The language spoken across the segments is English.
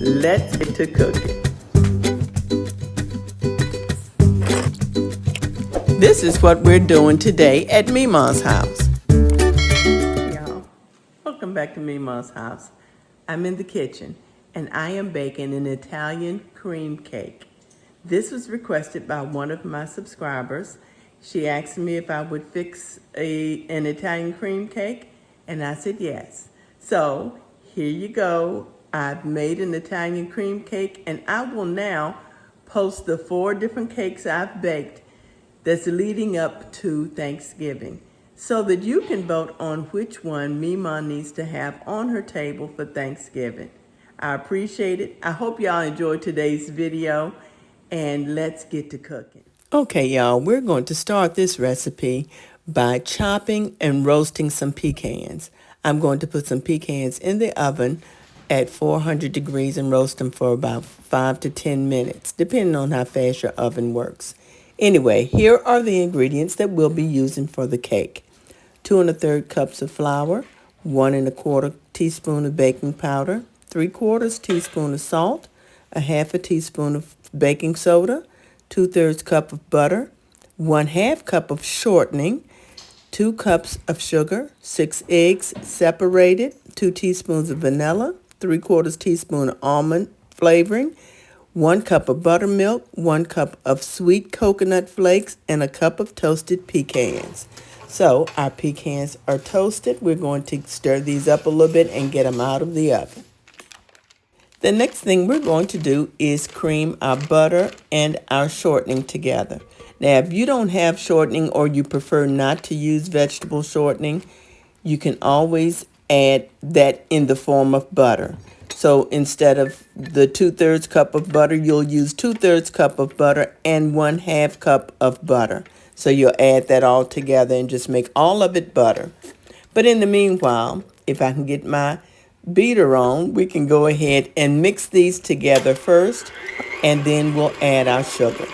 let's get to cooking. This is what we're doing today at Mima's house. Hey y'all, welcome back to Mima's house. I'm in the kitchen and I am baking an Italian cream cake. This was requested by one of my subscribers. She asked me if I would fix an Italian cream cake, and I said yes. So here you go. I've made an Italian cream cake, and I will now post the 4 different cakes I've baked that's leading up to Thanksgiving, so that you can vote on which one Mima needs to have on her table for Thanksgiving. I appreciate it. I hope y'all enjoyed today's video, and let's get to cooking. Okay, y'all, we're going to start this recipe by chopping and roasting some pecans. I'm going to put some pecans in the oven at 400 degrees and roast them for about 5 to 10 minutes, depending on how fast your oven works. Anyway, here are the ingredients that we'll be using for the cake. 2 1/3 cups of flour, 1 1/4 teaspoon of baking powder, 3/4 teaspoon of salt, a 1/2 teaspoon of baking soda, 2/3 cup of butter, 1/2 cup of shortening, 2 cups of sugar, 6 eggs separated, 2 teaspoons of vanilla, 3/4 teaspoon of almond flavoring, 1 cup of buttermilk, 1 cup of sweet coconut flakes, and a cup of toasted pecans. So our pecans are toasted. We're going to stir these up a little bit and get them out of the oven. The next thing we're going to do is cream our butter and our shortening together. Now, if you don't have shortening or you prefer not to use vegetable shortening, you can always add that in the form of butter. So instead of the 2/3 cup of butter, you'll use 2/3 cup of butter and 1/2 cup of butter. So you'll add that all together and just make all of it butter. But in the meanwhile, if I can get my beater on, we can go ahead and mix these together first, and then we'll add our sugar.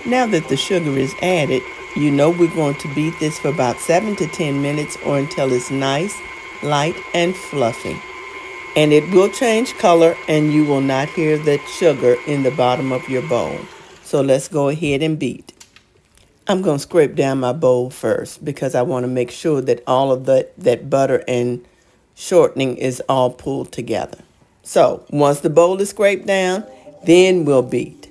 Now that the sugar is added, you know we're going to beat this for about 7 to 10 minutes or until it's nice, light, and fluffy. And it will change color and you will not hear the sugar in the bottom of your bowl. So let's go ahead and beat. I'm going to scrape down my bowl first because I want to make sure that all of that butter and shortening is all pulled together. So once the bowl is scraped down, then we'll beat.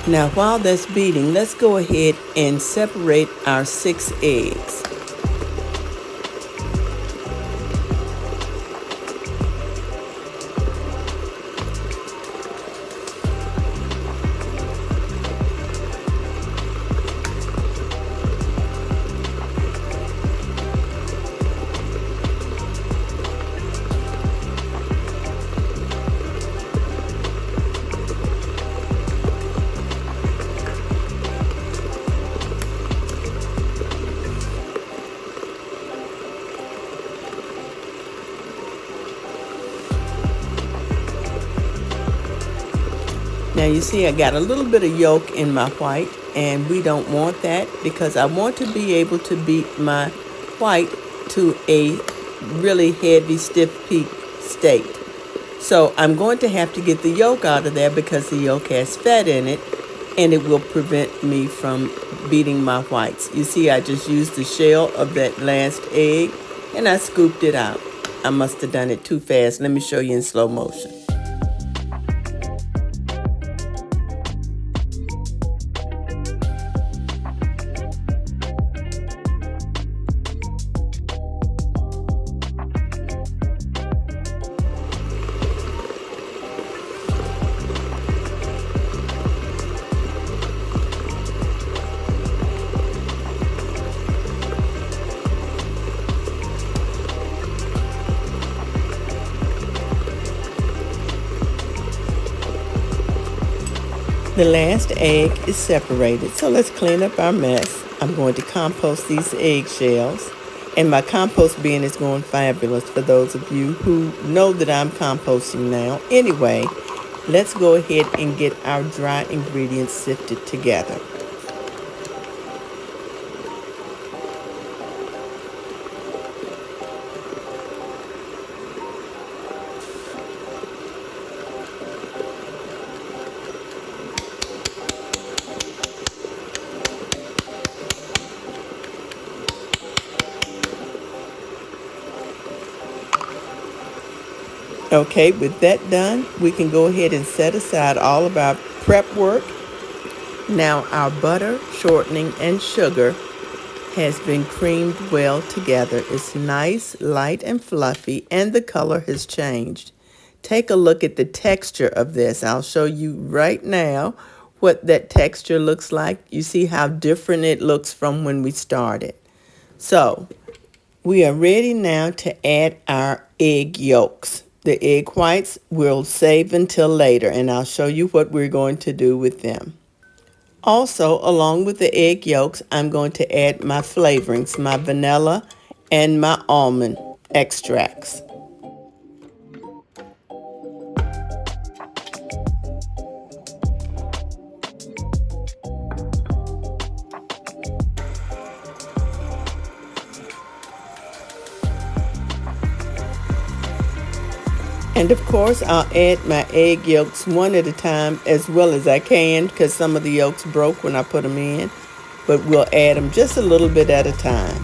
Now while that's beating, let's go ahead and separate our 6 eggs. Now you see I got a little bit of yolk in my white, and we don't want that because I want to be able to beat my white to a really heavy, stiff peak state. So I'm going to have to get the yolk out of there because the yolk has fat in it, and it will prevent me from beating my whites. You see, I just used the shell of that last egg and I scooped it out. I must have done it too fast. Let me show you in slow motion. The last egg is separated, so let's clean up our mess. I'm going to compost these eggshells, and my compost bin is going fabulous for those of you who know that I'm composting now. Anyway, let's go ahead and get our dry ingredients sifted together. Okay, with that done, we can go ahead and set aside all of our prep work. Now our butter, shortening, and sugar has been creamed well together. It's nice, light, and fluffy, and the color has changed. Take a look at the texture of this. I'll show you right now what that texture looks like. You see how different it looks from when we started. So we are ready now to add our egg yolks. The egg whites we'll save until later, and I'll show you what we're going to do with them. Also, along with the egg yolks, I'm going to add my flavorings, my vanilla and my almond extracts. And of course, I'll add my egg yolks one at a time as well as I can because some of the yolks broke when I put them in. But we'll add them just a little bit at a time.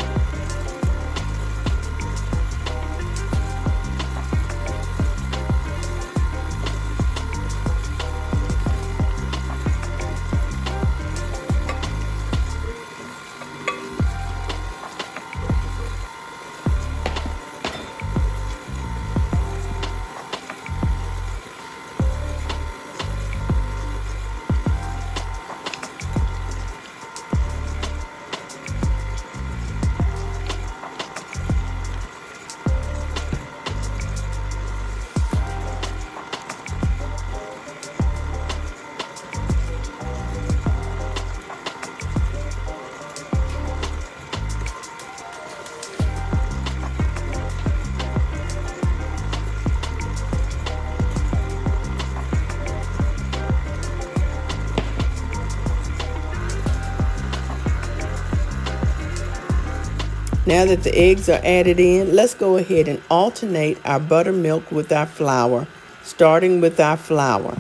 Now that the eggs are added in, let's go ahead and alternate our buttermilk with our flour, starting with our flour,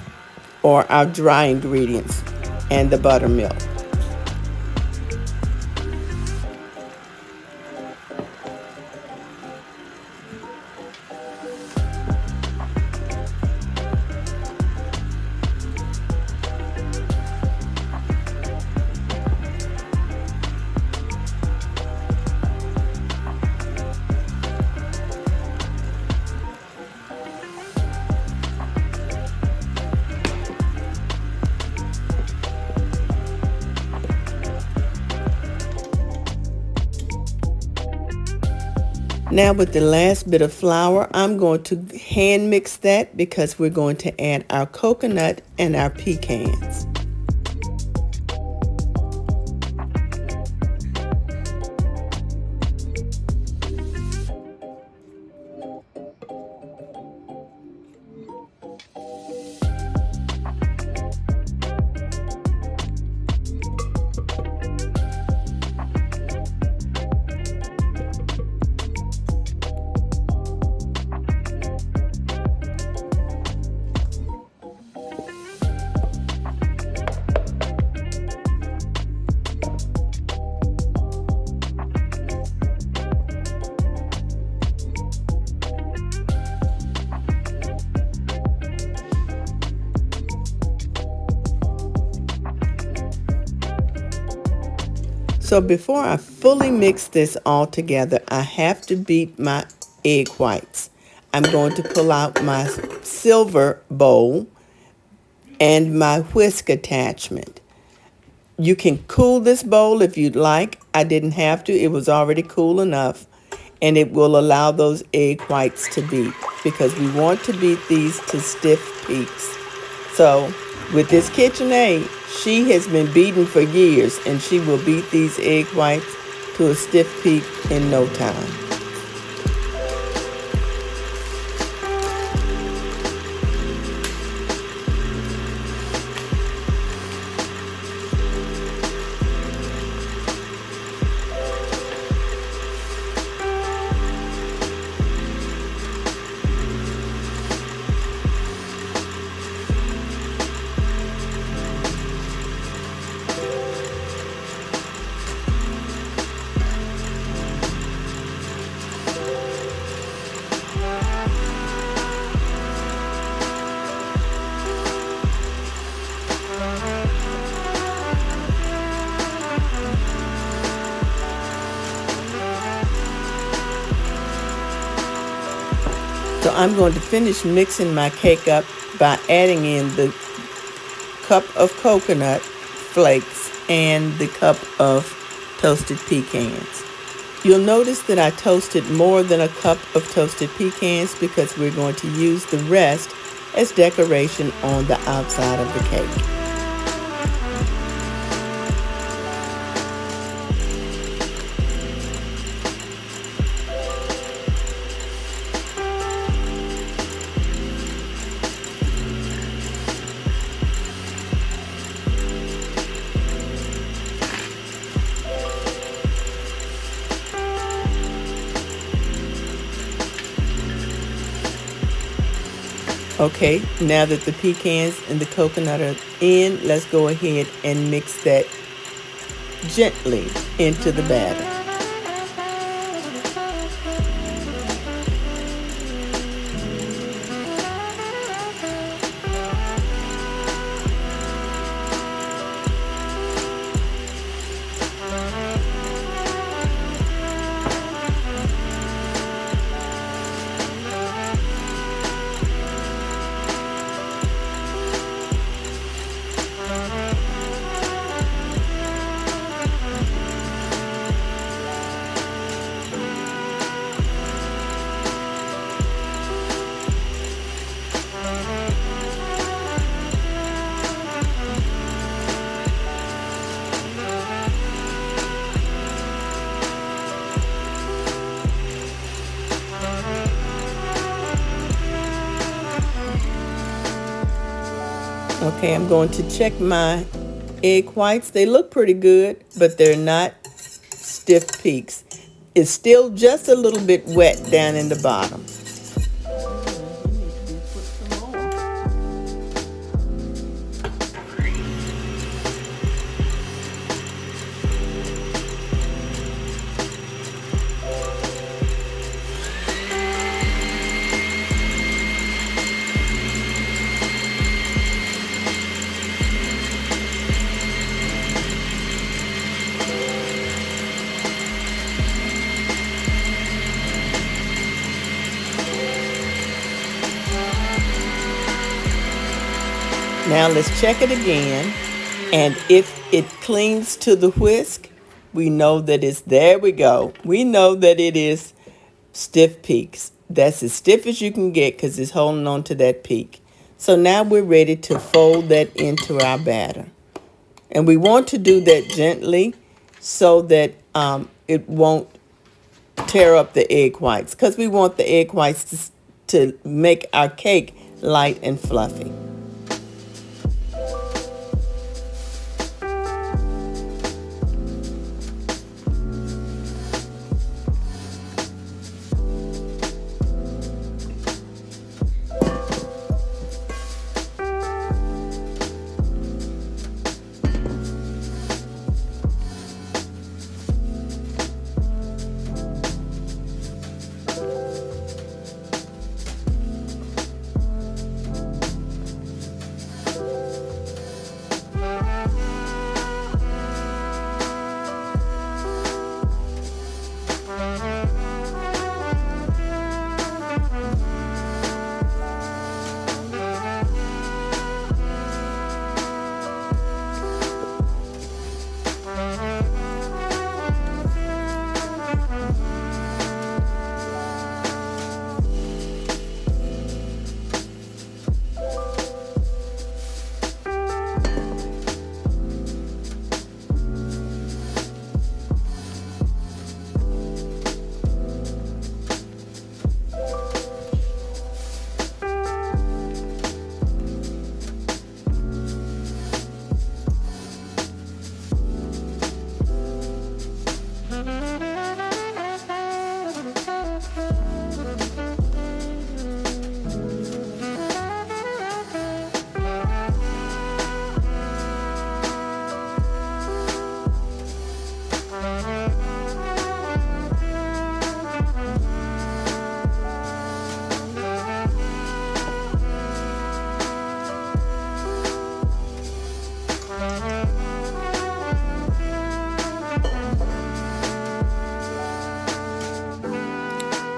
or our dry ingredients, and the buttermilk. Now with the last bit of flour, I'm going to hand mix that because we're going to add our coconut and our pecans. So before I fully mix this all together, I have to beat my egg whites. I'm going to pull out my silver bowl and my whisk attachment. You can cool this bowl if you'd like. I didn't have to. It was already cool enough. And it will allow those egg whites to beat because we want to beat these to stiff peaks. So with this KitchenAid, she has been beating for years and she will beat these egg whites to a stiff peak in no time. So I'm going to finish mixing my cake up by adding in the cup of coconut flakes and the cup of toasted pecans. You'll notice that I toasted more than a cup of toasted pecans because we're going to use the rest as decoration on the outside of the cake. Okay, now that the pecans and the coconut are in, let's go ahead and mix that gently into the batter. Okay, I'm going to check my egg whites. They look pretty good, but they're not stiff peaks. It's still just a little bit wet down in the bottom. Now let's check it again, and if it clings to the whisk, we know that it's, there we go. We know that it is stiff peaks. That's as stiff as you can get because it's holding on to that peak. So now we're ready to fold that into our batter. And we want to do that gently so that it won't tear up the egg whites because we want the egg whites to make our cake light and fluffy.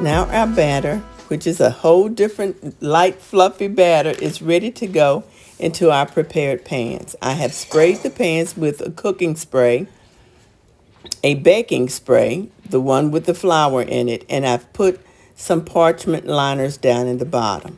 Now our batter, which is a whole different light fluffy batter, is ready to go into our prepared pans. I have sprayed the pans with a cooking spray, a baking spray, the one with the flour in it, and I've put some parchment liners down in the bottom.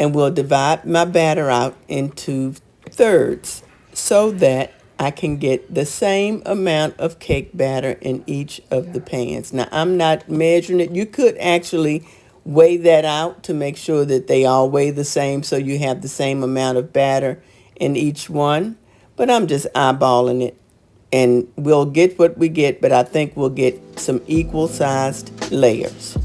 And we'll divide my batter out into thirds so that I can get the same amount of cake batter in each of the pans. Now, I'm not measuring it. You could actually weigh that out to make sure that they all weigh the same so you have the same amount of batter in each one. But I'm just eyeballing it, and we'll get what we get, but I think we'll get some equal-sized layers.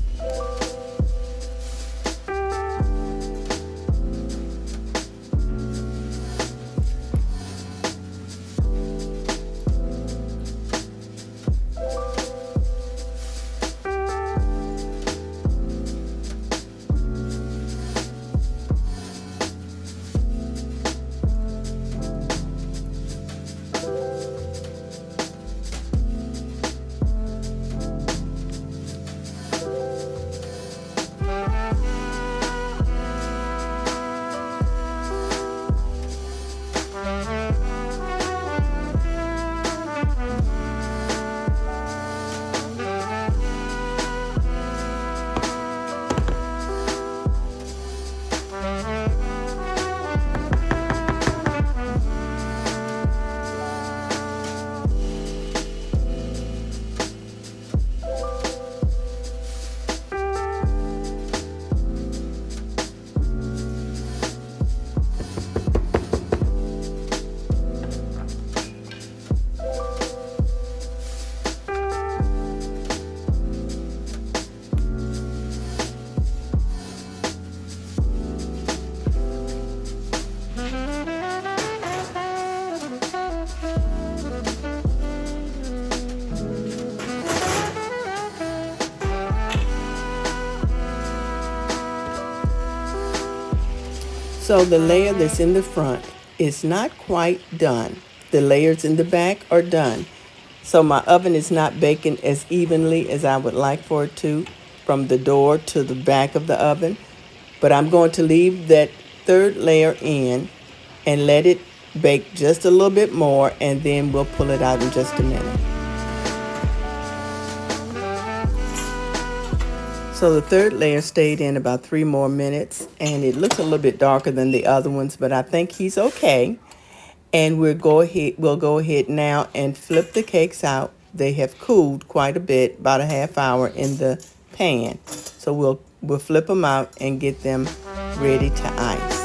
So the layer that's in the front is not quite done. The layers in the back are done. So my oven is not baking as evenly as I would like for it to, from the door to the back of the oven. But I'm going to leave that third layer in and let it bake just a little bit more, and then we'll pull it out in just a minute. So the third layer stayed in about 3 more minutes, and it looks a little bit darker than the other ones, but I think he's okay. And we'll go ahead now and flip the cakes out. They have cooled quite a bit, about a half hour in the pan. So we'll flip them out and get them ready to ice.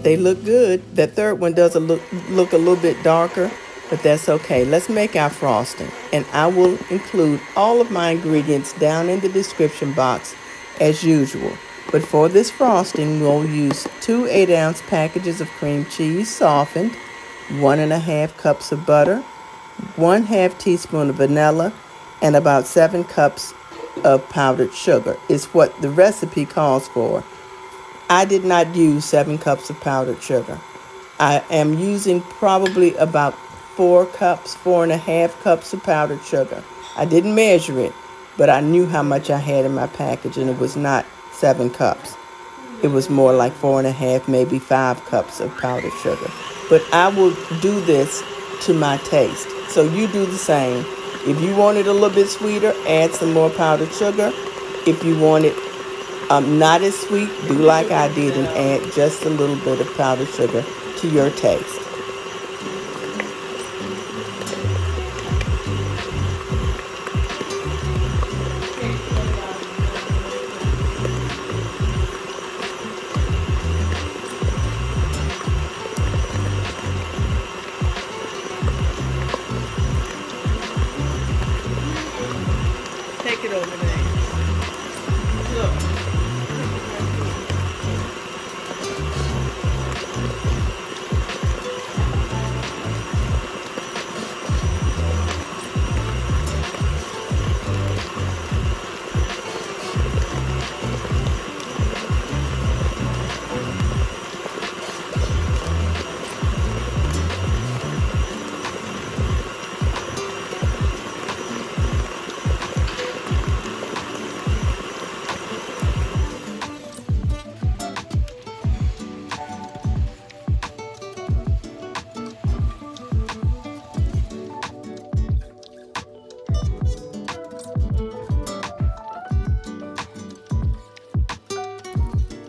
They look good. That third one does look a little bit darker, but that's okay. Let's make our frosting, and I will include all of my ingredients down in the description box as usual. But for this frosting, we'll use 2 8-ounce packages of cream cheese softened, 1.5 cups of butter, 1/2 teaspoon of vanilla, and about 7 cups of powdered sugar is what the recipe calls for. I did not use 7 cups of powdered sugar. I am using probably about 4.5 cups of powdered sugar. I didn't measure it, but I knew how much I had in my package, and it was not 7 cups. It was more like 4.5, maybe 5 cups of powdered sugar. But I will do this to my taste. So you do the same. If you want it a little bit sweeter, add some more powdered sugar. If you want it not as sweet, do like I did and add just a little bit of powdered sugar to your taste.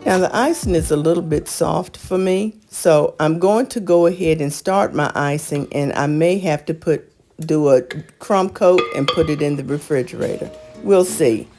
Now the icing is a little bit soft for me, so I'm going to go ahead and start my icing, and I may have to do a crumb coat and put it in the refrigerator. We'll see.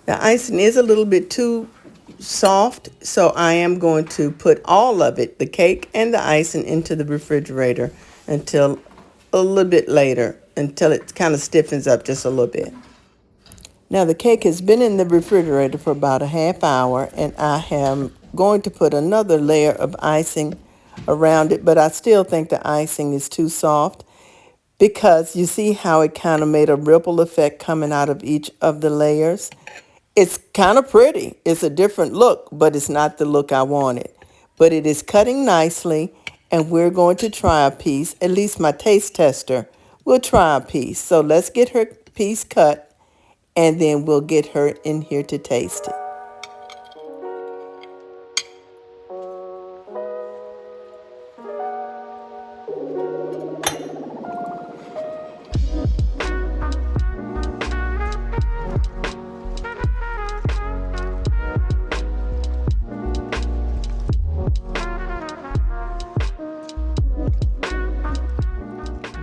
The icing is a little bit too soft, so I am going to put all of it, the cake and the icing, into the refrigerator until a little bit later, until it kind of stiffens up just a little bit. Now the cake has been in the refrigerator for about a half hour, and I am going to put another layer of icing around it, but I still think the icing is too soft because you see how it kind of made a ripple effect coming out of each of the layers. It's kind of pretty. It's a different look, but it's not the look I wanted. But it is cutting nicely, and we're going to try a piece. At least my taste tester will try a piece. So let's get her piece cut, and then we'll get her in here to taste it.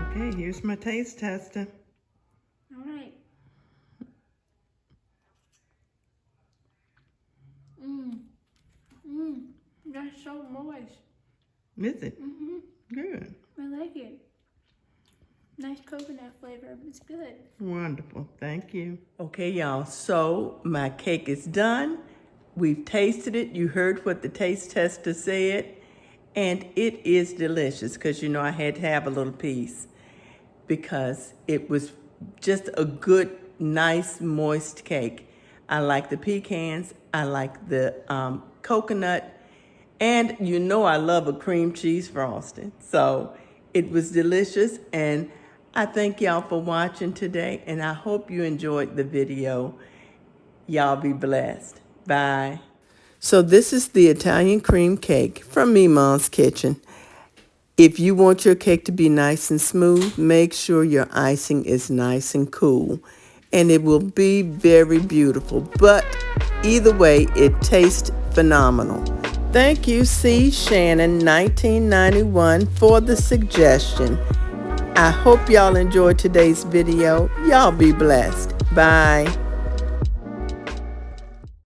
Okay, here's my taste tester. All right. That's so moist. Is it? Mm-hmm. Good. I like it. Nice coconut flavor. It's good. Wonderful. Thank you. Okay, y'all. So my cake is done. We've tasted it. You heard what the taste tester said. And it is delicious because, you know, I had to have a little piece because it was just a good, nice, moist cake. I like the pecans. I like the coconut. And you know I love a cream cheese frosting. So it was delicious. And I thank y'all for watching today. And I hope you enjoyed the video. Y'all be blessed. Bye. So this is the Italian cream cake from Mima's Kitchen. If you want your cake to be nice and smooth, make sure your icing is nice and cool. And it will be very beautiful. But either way, it tastes phenomenal. Thank you, C. Shannon, 1991, for the suggestion. I hope y'all enjoyed today's video. Y'all be blessed. Bye.